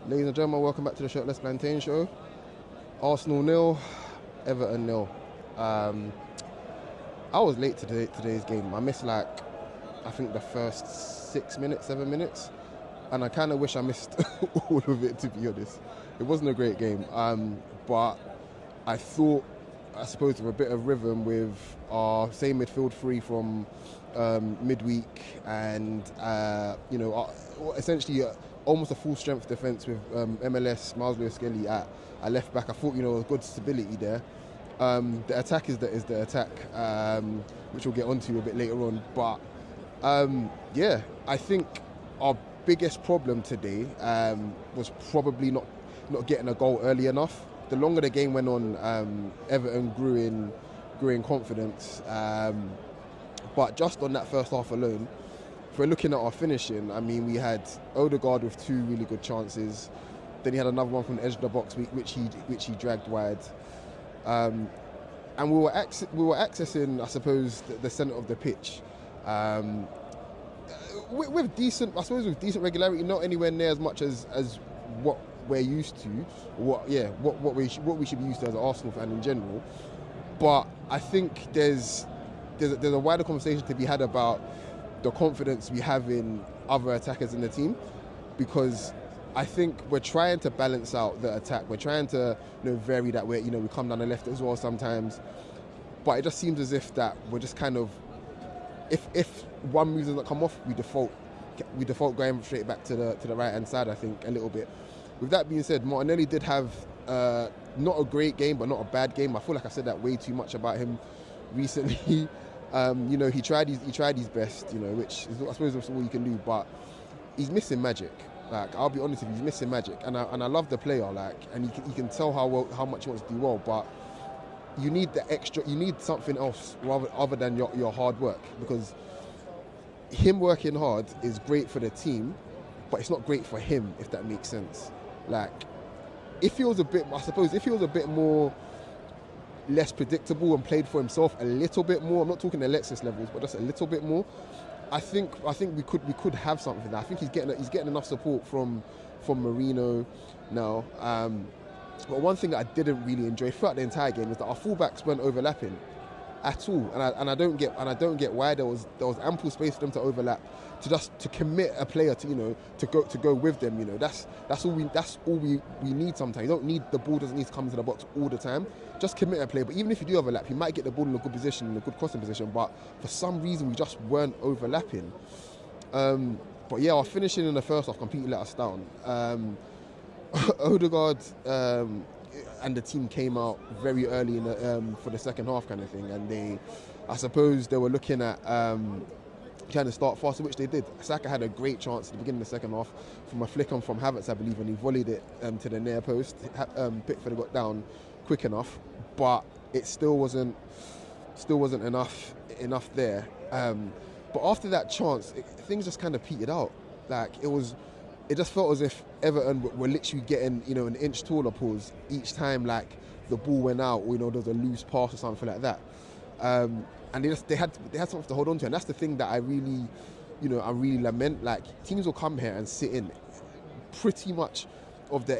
Ladies and gentlemen, welcome back to the Shirtless Plantain Show. Arsenal nil, Everton nil. Um, I was late to today's game. I missed I think the first 6 minutes, 7 minutes, and I kind of wish I missed all of it. To be honest, it wasn't a great game, but I thought, I suppose, with a bit of rhythm with our same midfield three from midweek, and essentially almost a full strength defence with MLS, Miles Lewis-Skelly at left back. I thought a good stability there. The attack is the attack, which we'll get onto a bit later on. But I think our biggest problem today was probably not getting a goal early enough. The longer the game went on, Everton grew in confidence. But just on that first half alone, if we're looking at our finishing, I mean, we had Odegaard with two really good chances. Then he had another one from the edge of the box, which he dragged wide. And we were accessing, I suppose, the centre of the pitch with decent regularity, not anywhere near as much as what we're used to, what we should be used to as an Arsenal fan in general. But I think there's a wider conversation to be had about the confidence we have in other attackers in the team, because I think we're trying to balance out the attack. We're trying to vary that way. We come down the left as well sometimes, but it just seems as if that we're just kind of, if one move doesn't come off, we default going straight back to the right hand side. I think a little bit. With that being said, Martinelli did have not a great game, but not a bad game. I feel like I said that way too much about him recently. He tried his best, which is, I suppose, that's all you can do. But he's missing magic. I'll be honest with you, he's missing magic, and I love the player. And you can tell how much he wants to do well. But you need the extra. You need something else other than your hard work, because him working hard is great for the team, but it's not great for him, if that makes sense. If he was a bit more less predictable and played for himself a little bit more, I'm not talking Alexis levels, but just a little bit more, I think we could have something there. I think he's getting enough support from Marino now. But one thing that I didn't really enjoy throughout the entire game is that our fullbacks weren't overlapping at all, and I don't get why there was ample space for them to overlap, to commit a player to go with them. That's all we need sometimes. You don't need, the ball doesn't need to come into the box all the time. Just commit a play. But even if you do overlap, you might get the ball in a good position, in a good crossing position. But for some reason, we just weren't overlapping. But yeah, our finishing in the first half completely let us down. Odegaard and the team came out very early for the second half kind of thing, and I suppose they were looking at trying to start faster, which they did. Saka had a great chance at the beginning of the second half from a flick on from Havertz, I believe, and he volleyed it to the near post. Pickford got down quick enough, but it still wasn't enough there. But after that chance, things just kind of petered out. It just felt as if Everton were literally getting, an inch taller pause each time, the ball went out, or there was a loose pass or something like that. And they had something to hold on to, and that's the thing that I really lament. Teams will come here and sit in pretty much of the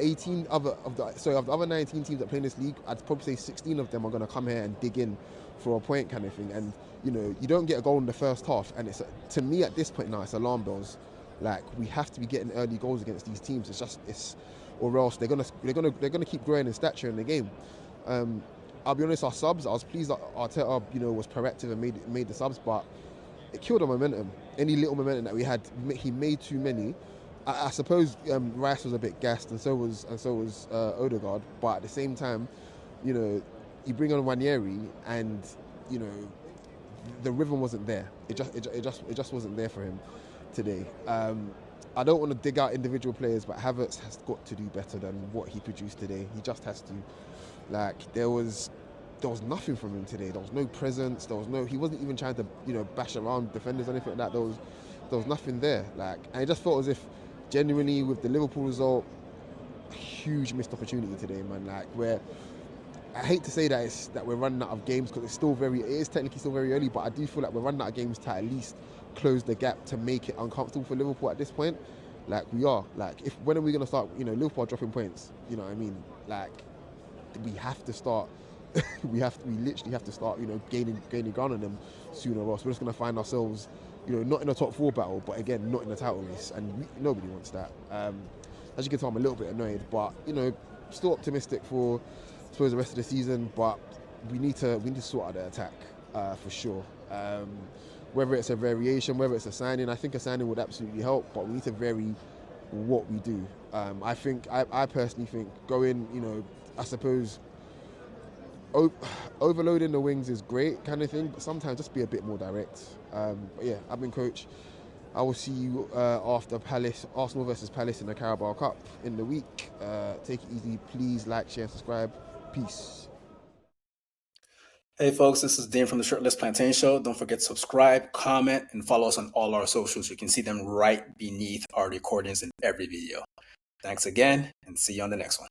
other 19 teams that play in this league. I'd probably say 16 of them are going to come here and dig in for a point kind of thing. And you don't get a goal in the first half, and to me at this point now, it's alarm bells. We have to be getting early goals against these teams. Or else they're gonna keep growing in stature in the game. I'll be honest, our subs, I was pleased that Arteta was proactive and made the subs, but it killed our momentum. Any little momentum that we had, he made too many. I suppose Rice was a bit gassed, and so was Odegaard. But at the same time, you bring on Ranieri, and the rhythm wasn't there. It just wasn't there for him today. I don't want to dig out individual players, but Havertz has got to do better than what he produced today. He just has to. There was nothing from him today. There was no presence. He wasn't even trying to bash around defenders or anything like that. There was nothing there. And it just felt as if, genuinely, with the Liverpool result, a huge missed opportunity today, man. Where I hate to say that we're running out of games, because it is technically still very early, but I do feel like we're running out of games to at least close the gap to make it uncomfortable for Liverpool at this point. Like we are. Like if when are we gonna start? You know, Liverpool are dropping points. You know what I mean? Like we have to start. We literally have to start. You know, gaining ground on them sooner or else. We're just gonna find ourselves, you know, not in a top four battle, but again, not in a title race, and nobody wants that. As you can tell, I'm a little bit annoyed, but you know, still optimistic for, I suppose, the rest of the season. But we need to sort out the attack for sure. Whether it's a variation, whether it's a signing, I think a signing would absolutely help. But we need to vary what we do. I personally think going, you know, I suppose o- overloading the wings is great, kind of thing. But sometimes just be a bit more direct. But yeah, I've been coach. I will see you after Arsenal versus Palace in the Carabao Cup in the week. Take it easy. Please like, share, subscribe. Peace. Hey folks, this is Dean from the Shirtless Plantain Show. Don't forget to subscribe, comment, and follow us on all our socials. You can see them right beneath our recordings in every video. Thanks again, and see you on the next one.